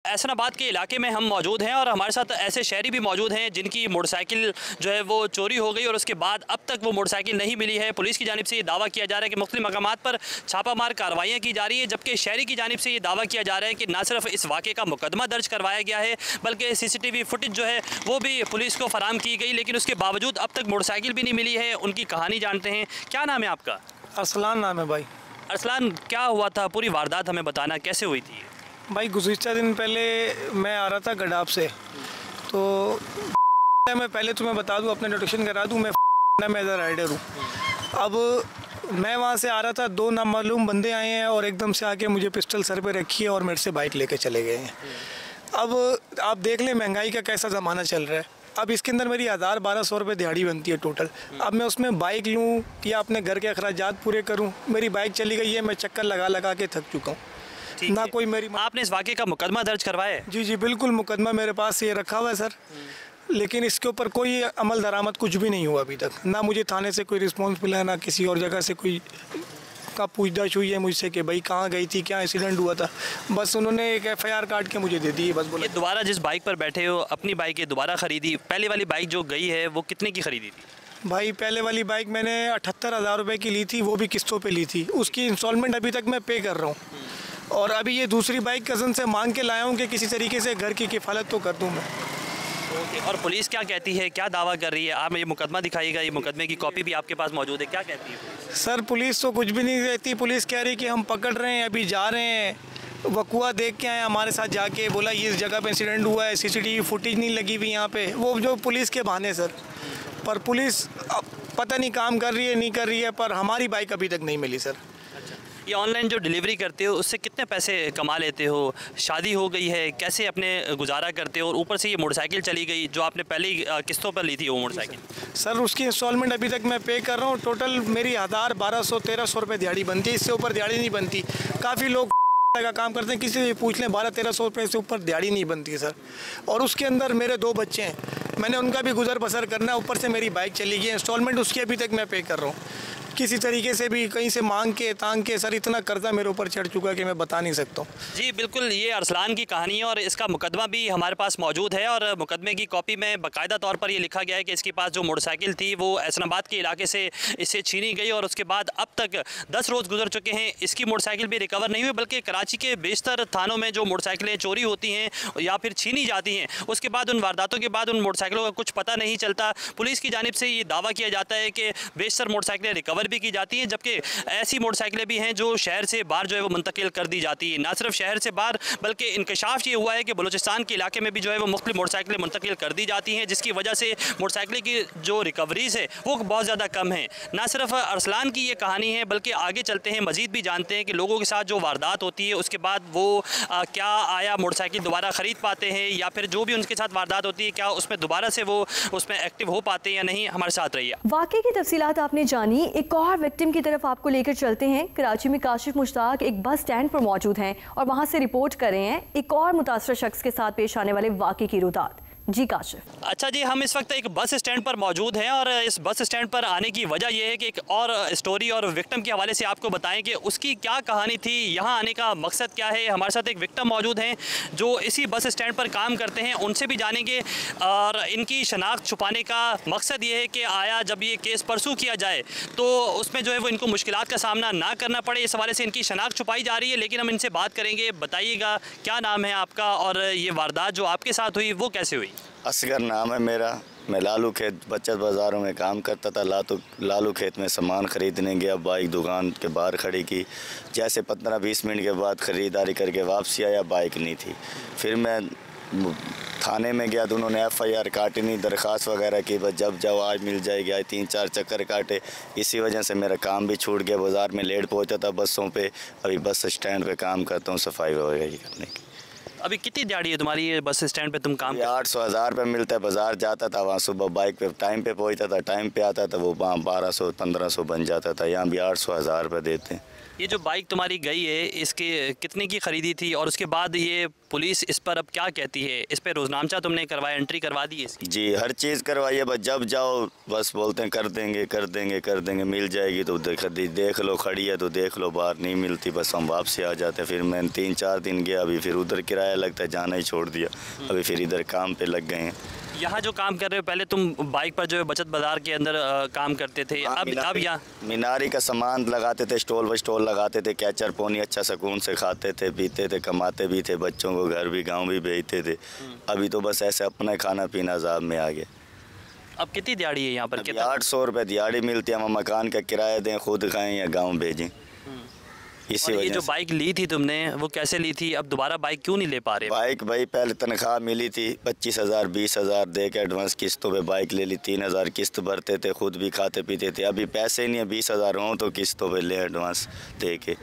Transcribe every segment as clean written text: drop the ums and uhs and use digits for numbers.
एहसनाबाद के इलाके में हम मौजूद हैं और हमारे साथ ऐसे शहरी भी मौजूद हैं जिनकी मोटरसाइकिल जो है वो चोरी हो गई और उसके बाद अब तक वो मोटरसाइकिल नहीं मिली है। पुलिस की जानिब से ये दावा किया जा रहा है कि मुख्तलिफ मकामात पर छापामार कार्रवाइयाँ की जा रही है, जबकि शहरी की जानिब से ये दावा किया जा रहा है कि न सिर्फ इस वाक़े का मुकदमा दर्ज करवाया गया है बल्कि CCTV फुटेज जो है वो भी पुलिस को फराहम की गई, लेकिन उसके बावजूद अब तक मोटरसाइकिल भी नहीं मिली है। उनकी कहानी जानते हैं। क्या नाम है आपका? अरसलान नाम है भाई। अरसलान, क्या हुआ था? पूरी वारदात हमें बताना, कैसे हुई थी? भाई गुज़िश्ता दिन पहले मैं आ रहा था गडाब से, तो मैं पहले तुम्हें बता दूं, अपने इंट्रोडक्शन करा दूं, मैं एज राइडर हूँ। अब मैं वहाँ से आ रहा था, दो नामालूम बंदे आए हैं और एकदम से आके मुझे पिस्टल सर पे रखी है और मेरे से बाइक लेके चले गए हैं। अब आप देख लें महंगाई का कैसा ज़माना चल रहा है। अब इसके अंदर मेरी 1000-1200 रुपये दिहाड़ी बनती है टोटल। अब मैं उसमें बाइक लूँ या अपने घर के अखराजात पूरे करूँ, मेरी बाइक चली गई है, मैं चक्कर लगा लगा के थक चुका हूँ। ना कोई मेरी आपने इस वाक़े का मुकदमा दर्ज करवाया है? जी बिल्कुल, मुकदमा मेरे पास ये रखा हुआ है सर, लेकिन इसके ऊपर कोई अमल दरामद कुछ भी नहीं हुआ अभी तक। ना मुझे थाने से कोई रिस्पॉन्स मिला, ना किसी और जगह से कोई का पूछताछ हुई है मुझसे कि भाई कहाँ गई थी, क्या इंसिडेंट हुआ था। बस उन्होंने एक FIR काट के मुझे दे दी, बस बोला। ये दोबारा जिस बाइक पर बैठे हो, अपनी बाइक ये दोबारा ख़रीदी? पहले वाली बाइक जो गई है वो कितने की ख़रीदी थी? भाई पहले वाली बाइक मैंने 78,000 रुपये की ली थी, वो भी किस्तों पे ली थी। उसकी इंस्टॉलमेंट अभी तक मैं पे कर रहा हूँ और अभी ये दूसरी बाइक कज़न से मांग के लाया हूँ कि किसी तरीके से घर की किफ़ालत तो कर दूँ मैं। ओके, और पुलिस क्या कहती है, क्या दावा कर रही है? आप ये मुकदमा दिखाइएगा, ये मुकदमे की कॉपी भी आपके पास मौजूद है, क्या कहती है? सर पुलिस तो कुछ भी नहीं कहती। पुलिस कह रही कि हम पकड़ रहे हैं, अभी जा रहे हैं, वकुआ देख के आए हमारे साथ जाके, बोला ये इस जगह पे इंसिडेंट हुआ है, CCTV फुटेज नहीं लगी हुई यहाँ पे। वो जो पुलिस के बहाने सर, पर पुलिस पता नहीं काम कर रही है नहीं कर रही है, पर हमारी बाइक अभी तक नहीं मिली सर। ये ऑनलाइन जो डिलीवरी करते हो उससे कितने पैसे कमा लेते हो? शादी हो गई है, कैसे अपने गुजारा करते हो? और ऊपर से ये मोटरसाइकिल चली गई जो आपने पहले ही किस्तों पर ली थी वो मोटरसाइकिल। सर उसकी इंस्टॉलमेंट अभी तक मैं पे कर रहा हूँ। टोटल मेरी 1000-1200-1300 रुपये दिहाड़ी बनती है, इससे ऊपर दिहाड़ी नहीं बनती। काफ़ी लोग का काम करते हैं, किसी से पूछ लें 1200-1300 रुपये से ऊपर दिहाड़ी नहीं बनती है सर। और उसके अंदर मेरे 2 बच्चे हैं, मैंने उनका भी गुजर बसर करना है, ऊपर से मेरी बाइक चली गई, इंस्टॉलमेंट उसकी अभी तक मैं पे कर रहा हूँ। किसी तरीके से भी कहीं से मांग के तांग के सर इतना कर्जा मेरे ऊपर चढ़ चुका है कि मैं बता नहीं सकता हूँ। जी बिल्कुल, ये अरसलान की कहानी है और इसका मुकदमा भी हमारे पास मौजूद है और मुकदमे की कॉपी में बाकायदा तौर पर ये लिखा गया है कि इसके पास जो मोटरसाइकिल थी वो एहसनाबाद के इलाके से इससे छीनी गई और उसके बाद अब तक 10 रोज़ गुजर चुके हैं, इसकी मोटरसाइकिल भी रिकवर नहीं हुई। बल्कि कराची के बेशतर थानों में जो मोटरसाइकिलें चोरी होती हैं या फिर छीनी जाती हैं, उसके बाद उन वारदातों के बाद उन मोटरसाइकिलों का कुछ पता नहीं चलता। पुलिस की जानिब से ये दावा किया जाता है कि बेशतर मोटरसाइकिलें रिकवर भी की जाती हैं, जबकि ऐसी मोटरसाइकिलें भी हैं जो शहर से बाहर जो है वो मुंतकिल कर दी जाती है। ना सिर्फ शहर से बाहर बल्कि इंकशाफ ये हुआ है कि बलूचिस्तान के इलाके में भी जो है वो मुख्तलिफ मोटरसाइकिलें मुंतकिल कर दी जाती हैं, जिसकी वजह से मोटरसाइकिल की जो रिकवरीज है वो बहुत ज़्यादा कम है। ना सिर्फ अरसलान की ये कहानी है बल्कि आगे चलते हैं मज़ीद भी जानते हैं कि लोगों के साथ जो वारदात होती है उसके बाद वो क्या आया मोटरसाइकिल दोबारा ख़रीद पाते हैं या फिर जो भी उनके साथ वारदात होती है क्या उसमें दोबारा से वो उसमें एक्टिव हो पाते हैं या नहीं। हमारे साथ रहिए। वाक़े की तफसीलात आपने जानी, एक और विक्टिम की तरफ आपको लेकर चलते हैं। कराची में काशिफ मुश्ताक एक बस स्टैंड पर मौजूद हैं और वहां से रिपोर्ट कर रहे हैं एक और मुतासर शख्स के साथ पेश आने वाले वाक़े की रुदात। जी काशिफ। अच्छा जी, हम इस वक्त एक बस स्टैंड पर मौजूद हैं और इस बस स्टैंड पर आने की वजह यह है कि एक और स्टोरी और विक्टिम के हवाले से आपको बताएं कि उसकी क्या कहानी थी, यहाँ आने का मकसद क्या है। हमारे साथ एक विक्टिम मौजूद हैं जो इसी बस स्टैंड पर काम करते हैं, उनसे भी जानेंगे और इनकी शनाख्त छुपाने का मकसद ये है कि आया जब ये केस परसू किया जाए तो उसमें जो है वो इनको मुश्किलात का सामना ना करना पड़े, इस हवाले से इनकी शनाख्त छुपाई जा रही है। लेकिन हम इनसे बात करेंगे। बताइएगा क्या नाम है आपका और ये वारदात जो आपके साथ हुई वो कैसे हुई? असगर नाम है मेरा। मैं लालू खेत बचत बाज़ारों में काम करता था। लालू खेत में सामान ख़रीदने गया, बाइक दुकान के बाहर खड़ी की। जैसे 15-20 मिनट के बाद ख़रीदारी करके वापसी आया, बाइक नहीं थी। फिर मैं थाने में गया तो उन्होंने FIR काटी नहीं, दरख्वास्त वगैरह की। बस जब जाओ आज मिल जाएगी, आज 3-4 चक्कर काटे। इसी वजह से मेरा काम भी छूट गया। बाज़ार में लेट पहुँचा था बसों पे। अभी बस स्टैंड पे काम करता हूँ, सफाई वगैरह करने की। अभी कितनी दिहाड़ी है तुम्हारी ये बस स्टैंड पे तुम काम? 800-1000 रुपये मिलता है। बाज़ार जाता था, वहाँ सुबह बाइक पे टाइम पे पहुँचता था, टाइम पे आता था, वो वहाँ 1200-1500 बन जाता था। यहाँ भी 800-1000 रुपये देते हैं। ये जो बाइक तुम्हारी गई है, इसके कितने की ख़रीदी थी और उसके बाद ये पुलिस इस पर अब क्या कहती है? इस पर रोजनामचा तुमने करवाया, एंट्री करवा दी इसकी? जी, हर चीज़ करवाई है, बस जब जाओ बस बोलते हैं कर देंगे कर देंगे कर देंगे, मिल जाएगी तो देख लो, खड़ी है तो देख लो, बाहर नहीं मिलती बस हम वापसी आ जाते हैं। फिर मैंने 3-4 दिन गया, अभी फिर उधर किराया लगता है, जाना ही छोड़ दिया, अभी फिर इधर काम पे लग गए हैं। यहाँ जो काम कर रहे हो, पहले तुम बाइक पर जो है बचत बाज़ार के अंदर काम करते थे, अब यहाँ मीनारी का सामान लगाते थे, स्टॉल व स्टॉल लगाते थे, कैचर पोनी अच्छा सुकून से खाते थे, पीते थे, कमाते भी थे, बच्चों को घर भी गांव भी भेजते थे। अभी तो बस ऐसे अपना खाना पीना अज़ाब में आ गया। अब कितनी दिहाड़ी है यहाँ पर? 800 रुपये दिहाड़ी मिलती है, हम मकान का किराया दें, खुद खाएँ या गाँव भेजें। इसी और ये वजह जो से बाइक ली थी तुमने, वो कैसे ली थी? अब दोबारा बाइक क्यों नहीं ले पा रहे? बाइक भाई पहले तनख्वाह मिली थी 25,000 20,000 दे के एडवांस किस्तों पे बाइक ले ली, 3,000 किस्त भरते थे, खुद भी खाते पीते थे। अभी पैसे नहीं है, 20,000 हों तो किस्तों पे ले एडवांस दे के।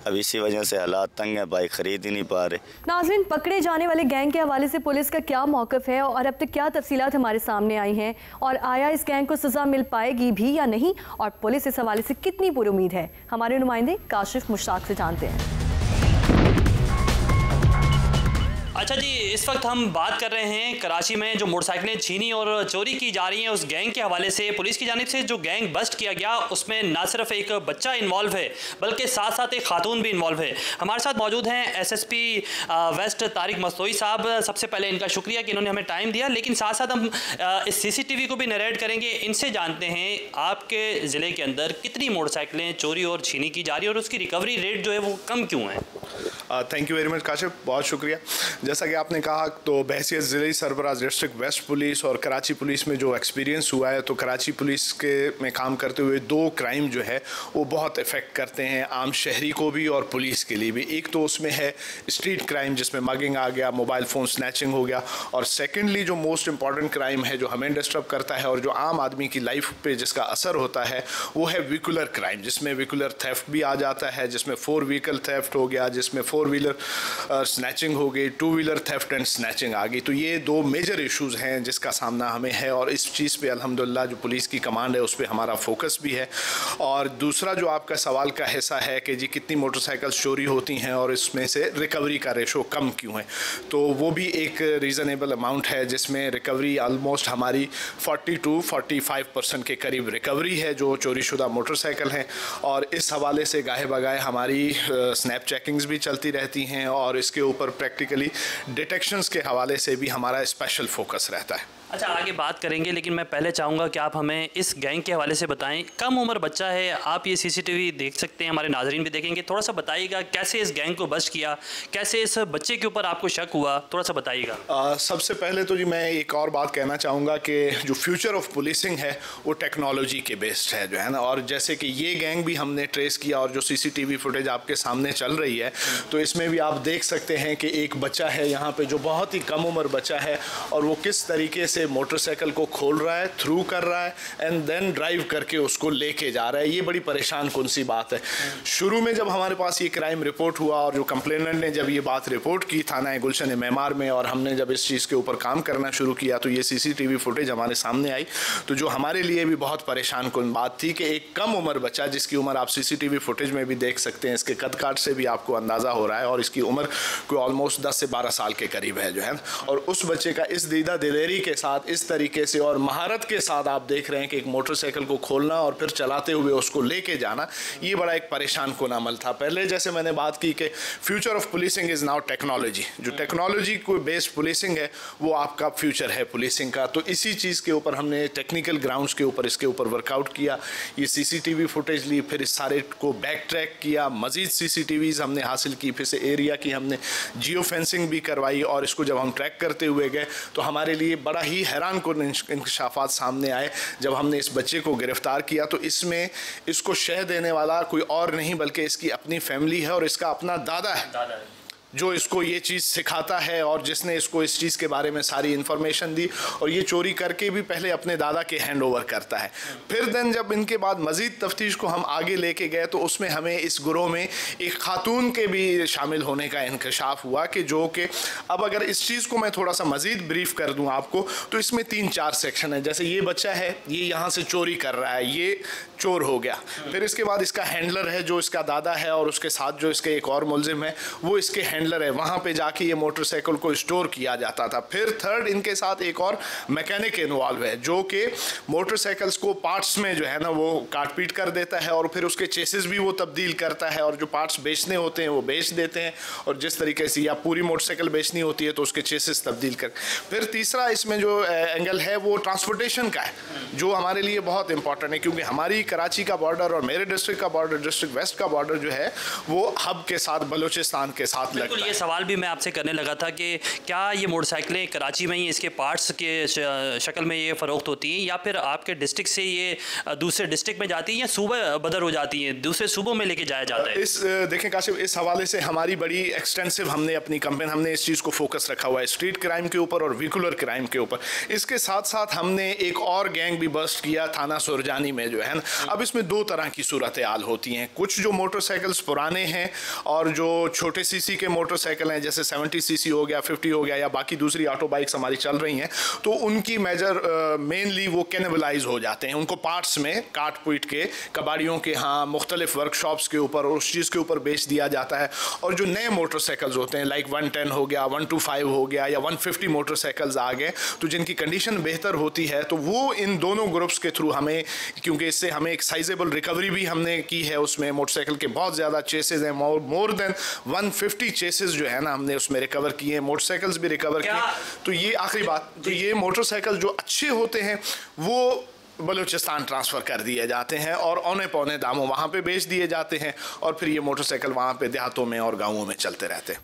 अब इसी वजह से हालात तंग है, बाइक खरीद ही नहीं पा रहे। नाज़रीन, पकड़े जाने वाले गैंग के हवाले से पुलिस का क्या मौक़िफ़ है और अब तक क्या तफसीलात हमारे सामने आई हैं, और आया इस गैंग को सज़ा मिल पाएगी भी या नहीं, और पुलिस इस हवाले से कितनी पूरी उम्मीद है, हमारे नुमाइंदे काशिफ मुश्ताक से जानते हैं। अच्छा जी, इस वक्त हम बात कर रहे हैं कराची में जो मोटरसाइकिलें छीनी और चोरी की जा रही हैं, उस गैंग के हवाले से। पुलिस की जानिब से जो गैंग बस्ट किया गया, उसमें ना सिर्फ एक बच्चा इन्वॉल्व है बल्कि साथ साथ एक खातून भी इन्वॉल्व है। हमारे साथ मौजूद हैं SSP वेस्ट तारिक मस्तोई साहब। सबसे पहले इनका शुक्रिया कि इन्होंने हमें टाइम दिया, लेकिन साथ साथ हम इस CCTV को भी नरेट करेंगे। इनसे जानते हैं आपके ज़िले के अंदर कितनी मोटरसाइकिलें चोरी और छीनी की जा रही है और उसकी रिकवरी रेट जो है वो कम क्यों है? Thank you very much Kashif, बहुत शुक्रिया। जैसा कि आपने कहा, तो बहैसियत ज़िले सरबराज डिस्ट्रिक्ट वेस्ट पुलिस और कराची पुलिस में जो एक्सपीरियंस हुआ है, तो कराची पुलिस के में काम करते हुए 2 क्राइम जो है वो बहुत इफ़ेक्ट करते हैं आम शहरी को भी और पुलिस के लिए भी। एक तो उसमें है स्ट्रीट क्राइम, जिसमें मगिंग आ गया, मोबाइल फ़ोन स्नैचिंग हो गया, और सेकेंडली जो मोस्ट इंपॉर्टेंट क्राइम है जो हमें डिस्टर्ब करता है और जो आम आदमी की लाइफ पे जिसका असर होता है, वो है व्हीकुलर क्राइम, जिसमें व्हीकुलर थेफ्ट भी आ जाता है, जिसमें 4 व्हीकल थेफ्ट हो गया, जिसमें 4 व्हीलर स्नैचिंग हो गई, 2 व्हीलर थेफ्ट एंड स्नैचिंग आ गई। तो ये 2 मेजर इश्यूज़ हैं जिसका सामना हमें है, और इस चीज़ पे अल्हम्दुलिल्लाह जो पुलिस की कमांड है उस पर हमारा फोकस भी है। और दूसरा जो आपका सवाल का हिस्सा है कि जी कितनी मोटरसाइकिल चोरी होती हैं और इसमें से रिकवरी का रेशो कम क्यों है, तो वो भी एक रीज़नेबल अमाउंट है, जिसमें रिकवरी ऑलमोस्ट हमारी 40 to 45% के करीब रिकवरी है जो चोरीशुदा मोटरसाइकिल हैं। और इस हवाले से गाहे बगाहे हमारी स्नैप चेकिंग्स भी चलती रहती हैं, और इसके ऊपर प्रैक्टिकली डिटेक्शंस के हवाले से भी हमारा स्पेशल फोकस रहता है। अच्छा, आगे बात करेंगे, लेकिन मैं पहले चाहूँगा कि आप हमें इस गैंग के हवाले से बताएं। कम उम्र बच्चा है, आप ये CCTV देख सकते हैं, हमारे नाजरीन भी देखेंगे। थोड़ा सा बताइएगा कैसे इस गैंग को बस्ट किया, कैसे इस बच्चे के ऊपर आपको शक हुआ, थोड़ा सा बताइएगा। सबसे पहले तो जी मैं एक और बात कहना चाहूँगा कि जो फ्यूचर ऑफ पुलिसिंग है वो टेक्नोलॉजी के बेस्ड है, जो है ना। और जैसे कि ये गैंग भी हमने ट्रेस किया, और जो CCTV फुटेज आपके सामने चल रही है, तो इसमें भी आप देख सकते हैं कि एक बच्चा है यहाँ पे जो बहुत ही कम उम्र बच्चा है, और वो किस तरीके से मोटरसाइकिल को खोल रहा है, थ्रू कर रहा है, एंड देन ड्राइव करके उसको लेके जा रहा है। ये बड़ी परेशान कौन सी बात है। शुरू में जब हमारे पास ये क्राइम रिपोर्ट हुआ और जो कंप्लेनेंट ने जब ये बात रिपोर्ट की थाना गुलशन मेमार में, और हमने जब इस चीज़ के ऊपर काम करना शुरू किया, तो ये CCTV फुटेज हमारे सामने आई, तो जो हमारे लिए भी बहुत परेशान कौन बात थी कि एक कम उम्र बच्चा, जिसकी उम्र आप CCTV फुटेज में भी देख सकते हैं, इसके कद काट से भी आपको अंदाज़ा हो रहा है, और इसकी उम्र कोई ऑलमोस्ट 10 से 12 साल के करीब है, जो है। और उस बच्चे का इस दीदा दिलेरी के साथ, इस तरीके से और महारत के साथ आप देख रहे हैं कि एक मोटरसाइकिल को खोलना और फिर चलाते हुए उसको लेके जाना, ये बड़ा एक परेशान कुन अमल था। पहले जैसे मैंने बात की कि future of policing is now technology, जो टेक्नोलॉजी को बेस्ड पुलिसिंग है वो आपका फ्यूचर है पुलिसिंग का। तो इसी चीज़ के ऊपर हमने टेक्निकल ग्राउंड्स के ऊपर इसके ऊपर वर्कआउट किया, ये CCTV फुटेज ली, फिर इस सारे को बैक ट्रैक किया, मज़ीद CCTVs हमने हासिल की, फिर से एरिया की हमने जियो फेंसिंग भी करवाई, और इसको जब हम ट्रैक करते हुए गए तो हमारे लिए बड़ा ही हैरान कुन इंकशाफात सामने आए जब हमने इस बच्चे को गिरफ्तार किया। तो इसमें इसको शह देने वाला कोई और नहीं बल्कि इसकी अपनी फैमिली है और इसका अपना दादा है। जो इसको ये चीज़ सिखाता है और जिसने इसको इस चीज़ के बारे में सारी इन्फॉर्मेशन दी, और ये चोरी करके भी पहले अपने दादा के हैंड ओवर करता है। फिर देन जब इनके बाद मज़ीद तफ्तीश को हम आगे लेके गए तो उसमें हमें इस गिरोह में एक खातून के भी शामिल होने का इंकशाफ हुआ कि जो कि अब अगर इस चीज़ को मैं थोड़ा सा मज़ीद ब्रीफ कर दूं आपको तो इसमें 3-4 सेक्शन है। जैसे ये बच्चा है, ये यहाँ से चोरी कर रहा है, ये चोर हो गया। फिर इसके बाद इसका हैंडलर है जो इसका दादा है, और उसके साथ जो इसके एक और मुलजिम है वो इसके हैंडलर है। वहाँ पे जाके ये मोटरसाइकिल को स्टोर किया जाता था। फिर थर्ड इनके साथ एक और मैकेनिक इन्वॉल्व है जो कि मोटरसाइकिल्स को पार्ट्स में जो है ना वो काट पीट कर देता है, और फिर उसके चेसिस भी वो तब्दील करता है, और जो पार्ट्स बेचने होते हैं वो बेच देते हैं, और जिस तरीके से या पूरी मोटरसाइकिल बेचनी होती है तो उसके चेसिस तब्दील कर। फिर तीसरा इसमें जो एंगल है वो ट्रांसपोर्टेशन का है, जो हमारे लिए बहुत इंपॉर्टेंट है, क्योंकि हमारी कराची का बॉर्डर और मेरे डिस्ट्रिक्ट का बॉर्डर, डिस्ट्रिक्ट वेस्ट का बॉर्डर जो है वो हब के साथ, बलूचिस्तान के साथ लगता है। ये सवाल भी मैं आपसे करने लगा था कि क्या ये मोटरसाइकिलें कराची में ही इसके पार्ट्स के शक्ल में ये फ़रोख्त होती हैं, या फिर आपके डिस्ट्रिक्ट से ये दूसरे डिस्ट्रिक्ट में जाती हैं, या सूबे बदर हो जाती हैं, दूसरे सूबों में लेके जाया जाता है? इस देखें काशिफ, इस हवाले से हमारी बड़ी एक्सटेंसिव हमने अपनी कंपेन, हमने इस चीज़ को फोकस रखा हुआ है स्ट्रीट क्राइम के ऊपर और व्हीकुलर क्राइम के ऊपर। इसके साथ साथ हमने एक और गैंग भी बस्ट किया थाना सुरजानी में जो है ना। अब इसमें 2 तरह की सूरत हाल होती हैं। कुछ जो मोटरसाइकिल्स पुराने हैं और जो छोटे सीसी के मोटरसाइकिल हैं, जैसे 70 सीसी हो गया, 50 हो गया, या बाकी दूसरी ऑटो बाइक्स हमारी चल रही हैं, तो उनकी मेजर मेनली वो कैनिबलाइज हो जाते हैं। उनको पार्ट्स में काट पीट के कबाड़ियों के यहाँ मुख्तलिफ वर्कशॉप्स के ऊपर और उस चीज़ के ऊपर बेच दिया जाता है। और जो नए मोटरसाइकिल्स होते हैं लाइक 110 हो गया, 125 हो गया, या 150 मोटरसाइकिल्स आ गए, तो जिनकी कंडीशन बेहतर होती है, तो वो इन दोनों ग्रुप्स के थ्रू हमें, क्योंकि इससे हमें एक साइजेबल रिकवरी भी हमने की है। उसमें मोटरसाइकिल के बहुत ज़्यादा चेसेस हैं, मोर देन 150 चेसेस जो है ना हमने उसमें रिकवर किए हैं, मोटरसाइकिल्स भी रिकवर किए। तो ये आखिरी बात, तो ये मोटरसाइकिल जो अच्छे होते हैं वो बलूचिस्तान ट्रांसफ़र कर दिए जाते हैं और औने पौने दामों वहाँ पे बेच दिए जाते हैं, और फिर ये मोटरसाइकिल वहाँ पे देहातों में और गाँवों में चलते रहते हैं।